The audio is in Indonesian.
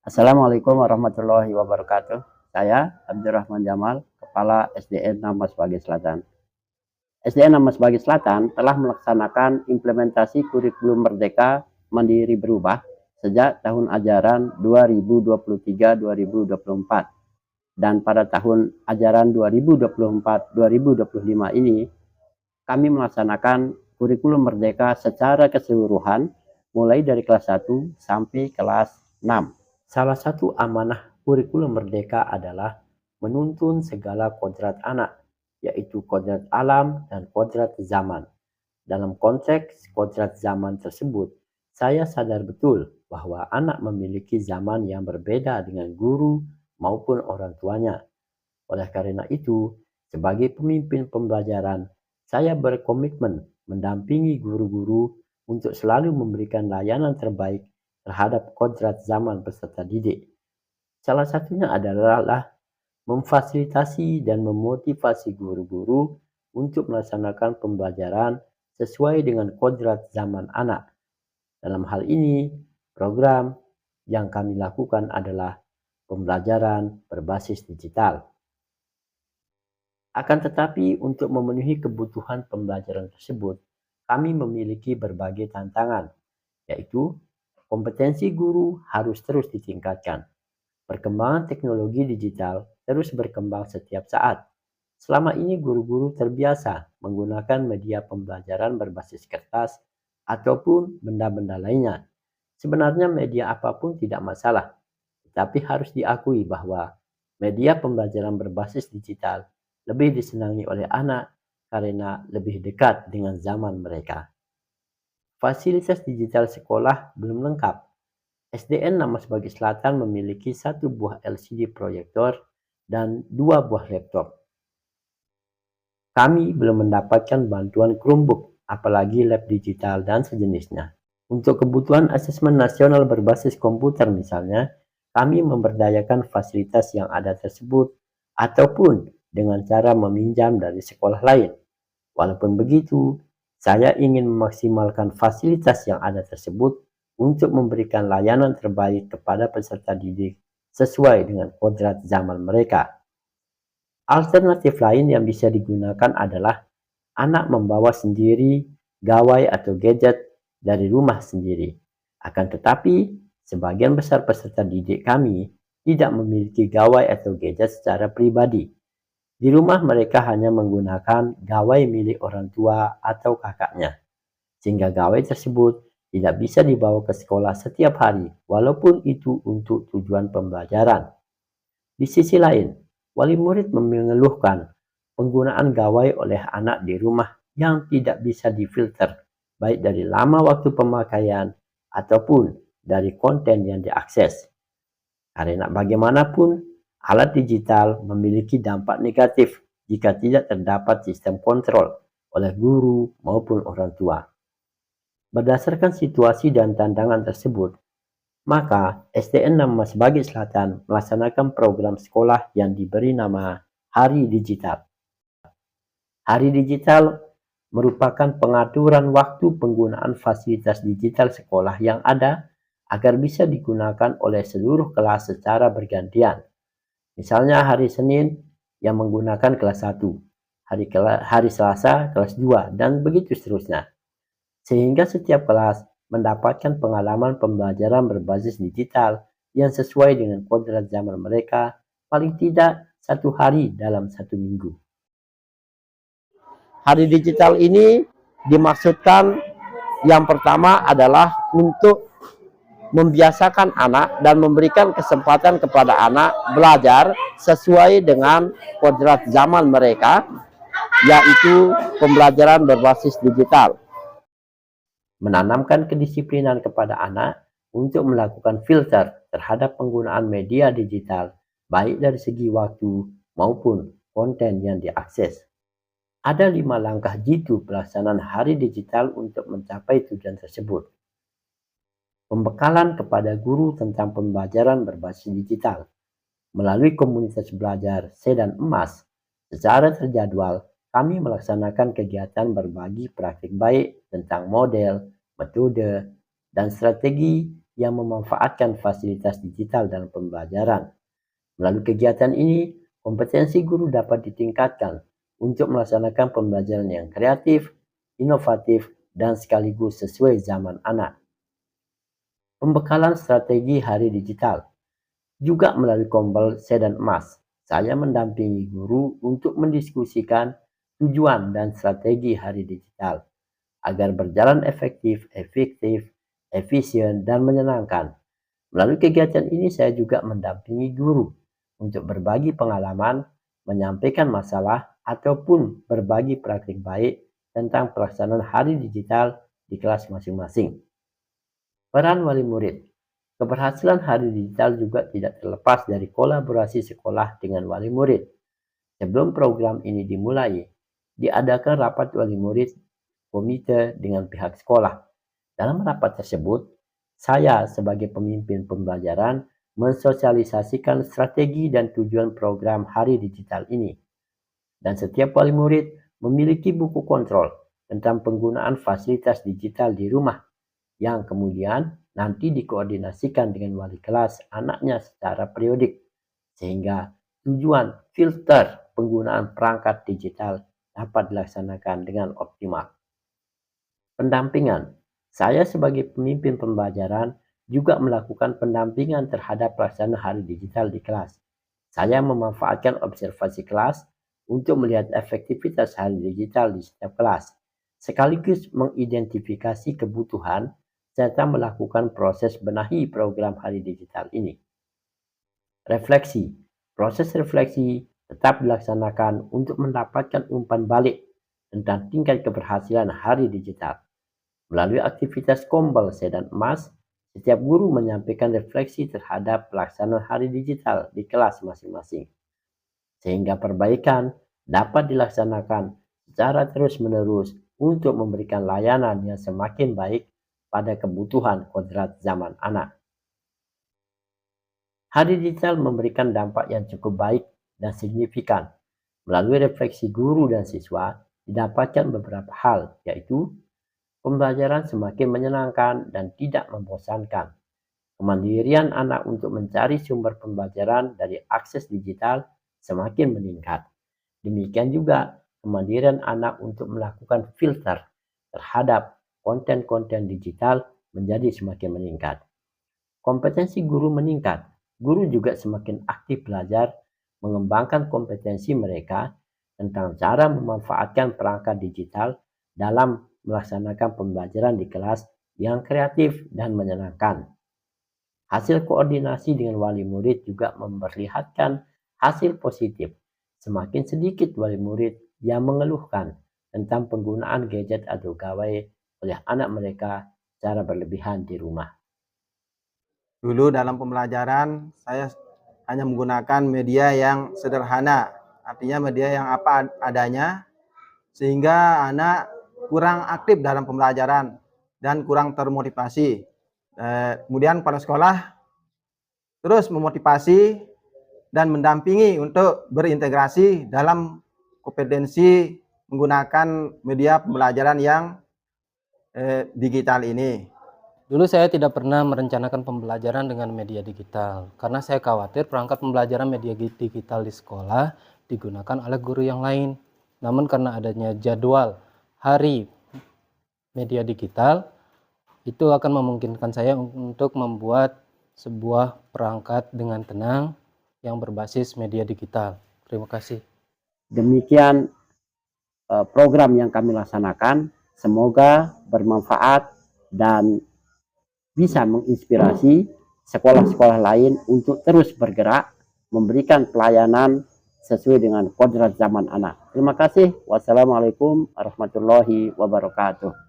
Assalamualaikum warahmatullahi wabarakatuh. Saya Abdurrahman Jamal, Kepala SDN Namas Bagi Selatan. SDN Namas Bagi Selatan telah melaksanakan implementasi kurikulum Merdeka Mandiri Berubah sejak tahun ajaran 2023-2024. Dan pada tahun ajaran 2024-2025 ini, kami melaksanakan kurikulum Merdeka secara keseluruhan mulai dari kelas 1 sampai kelas 6. Salah satu amanah kurikulum Merdeka adalah menuntun segala kodrat anak, yaitu kodrat alam dan kodrat zaman. Dalam konteks kodrat zaman tersebut, saya sadar betul bahwa anak memiliki zaman yang berbeda dengan guru maupun orang tuanya. Oleh karena itu, sebagai pemimpin pembelajaran, saya berkomitmen mendampingi guru-guru untuk selalu memberikan layanan terbaik terhadap kodrat zaman peserta didik. Salah satunya adalah memfasilitasi dan memotivasi guru-guru untuk melaksanakan pembelajaran sesuai dengan kodrat zaman anak. Dalam hal ini, program yang kami lakukan adalah pembelajaran berbasis digital. Akan tetapi, untuk memenuhi kebutuhan pembelajaran tersebut, kami memiliki berbagai tantangan, yaitu kompetensi guru harus terus ditingkatkan. Perkembangan teknologi digital terus berkembang setiap saat. Selama ini guru-guru terbiasa menggunakan media pembelajaran berbasis kertas ataupun benda-benda lainnya. Sebenarnya media apapun tidak masalah, tetapi harus diakui bahwa media pembelajaran berbasis digital lebih disenangi oleh anak karena lebih dekat dengan zaman mereka. Fasilitas digital sekolah belum lengkap. SDN Namas Bagi Selatan memiliki 1 buah LCD proyektor dan 2 buah laptop. Kami belum mendapatkan bantuan Chromebook, apalagi lab digital dan sejenisnya. Untuk kebutuhan asesmen nasional berbasis komputer misalnya, kami memberdayakan fasilitas yang ada tersebut ataupun dengan cara meminjam dari sekolah lain. Walaupun begitu, saya ingin memaksimalkan fasilitas yang ada tersebut untuk memberikan layanan terbaik kepada peserta didik sesuai dengan kodrat zaman mereka. Alternatif lain yang bisa digunakan adalah anak membawa sendiri gawai atau gadget dari rumah sendiri. Akan tetapi, sebagian besar peserta didik kami tidak memiliki gawai atau gadget secara pribadi. Di rumah mereka hanya menggunakan gawai milik orang tua atau kakaknya, sehingga gawai tersebut tidak bisa dibawa ke sekolah setiap hari, walaupun itu untuk tujuan pembelajaran. Di sisi lain, wali murid mengeluhkan penggunaan gawai oleh anak di rumah yang tidak bisa difilter, baik dari lama waktu pemakaian ataupun dari konten yang diakses. Karena bagaimanapun, alat digital memiliki dampak negatif jika tidak terdapat sistem kontrol oleh guru maupun orang tua. Berdasarkan situasi dan tantangan tersebut, maka SDN Namas Bagi Selatan melaksanakan program sekolah yang diberi nama Hari Digital. Hari Digital merupakan pengaturan waktu penggunaan fasilitas digital sekolah yang ada agar bisa digunakan oleh seluruh kelas secara bergantian. Misalnya hari Senin yang menggunakan kelas 1, hari Selasa kelas 2, dan begitu seterusnya. Sehingga setiap kelas mendapatkan pengalaman pembelajaran berbasis digital yang sesuai dengan kodrat zaman mereka, paling tidak 1 hari dalam 1 minggu. Hari digital ini dimaksudkan yang pertama adalah untuk membiasakan anak dan memberikan kesempatan kepada anak belajar sesuai dengan kodrat zaman mereka, yaitu pembelajaran berbasis digital. Menanamkan kedisiplinan kepada anak untuk melakukan filter terhadap penggunaan media digital, baik dari segi waktu maupun konten yang diakses. Ada 5 langkah jitu pelaksanaan hari digital untuk mencapai tujuan tersebut. Pembekalan kepada guru tentang pembelajaran berbasis digital. Melalui komunitas belajar Sedan Emas, secara terjadwal, kami melaksanakan kegiatan berbagi praktik baik tentang model, metode, dan strategi yang memanfaatkan fasilitas digital dalam pembelajaran. Melalui kegiatan ini, kompetensi guru dapat ditingkatkan untuk melaksanakan pembelajaran yang kreatif, inovatif, dan sekaligus sesuai zaman anak. Pembekalan strategi hari digital. Juga melalui Kompel Sedan Emas, saya mendampingi guru untuk mendiskusikan tujuan dan strategi hari digital agar berjalan efektif, efisien, dan menyenangkan. Melalui kegiatan ini saya juga mendampingi guru untuk berbagi pengalaman, menyampaikan masalah, ataupun berbagi praktik baik tentang pelaksanaan hari digital di kelas masing-masing. Peran wali murid. Keberhasilan hari digital juga tidak terlepas dari kolaborasi sekolah dengan wali murid. Sebelum program ini dimulai, diadakan rapat wali murid komite dengan pihak sekolah. Dalam rapat tersebut, saya sebagai pemimpin pembelajaran mensosialisasikan strategi dan tujuan program hari digital ini. Dan setiap wali murid memiliki buku kontrol tentang penggunaan fasilitas digital di rumah, yang kemudian nanti dikoordinasikan dengan wali kelas anaknya secara periodik, sehingga tujuan filter penggunaan perangkat digital dapat dilaksanakan dengan optimal. Pendampingan. Saya sebagai pemimpin pembelajaran juga melakukan pendampingan terhadap pelaksanaan hari digital di kelas. Saya memanfaatkan observasi kelas untuk melihat efektivitas hari digital di setiap kelas, sekaligus mengidentifikasi kebutuhan serta melakukan proses benahi program hari digital ini. Refleksi. Proses refleksi tetap dilaksanakan untuk mendapatkan umpan balik tentang tingkat keberhasilan hari digital. Melalui aktivitas Kompel Sedan Emas, setiap guru menyampaikan refleksi terhadap pelaksanaan hari digital di kelas masing-masing, sehingga perbaikan dapat dilaksanakan secara terus-menerus untuk memberikan layanan yang semakin baik pada kebutuhan kodrat zaman anak. Hari digital memberikan dampak yang cukup baik dan signifikan. Melalui refleksi guru dan siswa, didapatkan beberapa hal, yaitu pembelajaran semakin menyenangkan dan tidak membosankan. Kemandirian anak untuk mencari sumber pembelajaran dari akses digital semakin meningkat. Demikian juga kemandirian anak untuk melakukan filter terhadap konten-konten digital menjadi semakin meningkat. Kompetensi guru meningkat. Guru juga semakin aktif belajar, mengembangkan kompetensi mereka tentang cara memanfaatkan perangkat digital dalam melaksanakan pembelajaran di kelas yang kreatif dan menyenangkan. Hasil koordinasi dengan wali murid juga memperlihatkan hasil positif. Semakin sedikit wali murid yang mengeluhkan tentang penggunaan gadget atau gawai oleh anak mereka secara berlebihan di rumah. Dulu dalam pembelajaran saya hanya menggunakan media yang sederhana, artinya media yang apa adanya, sehingga anak kurang aktif dalam pembelajaran dan kurang termotivasi. Kemudian pada sekolah terus memotivasi dan mendampingi untuk berintegrasi dalam kompetensi menggunakan media pembelajaran yang digital ini. Dulu saya tidak pernah merencanakan pembelajaran dengan media digital karena saya khawatir perangkat pembelajaran media digital di sekolah digunakan oleh guru yang lain. Namun karena adanya jadwal hari media digital, itu akan memungkinkan saya untuk membuat sebuah perangkat dengan tenang yang berbasis media digital. Terima kasih. Demikian program yang kami laksanakan. Semoga bermanfaat dan bisa menginspirasi sekolah-sekolah lain untuk terus bergerak memberikan pelayanan sesuai dengan kodrat zaman anak. Terima kasih. Wassalamualaikum warahmatullahi wabarakatuh.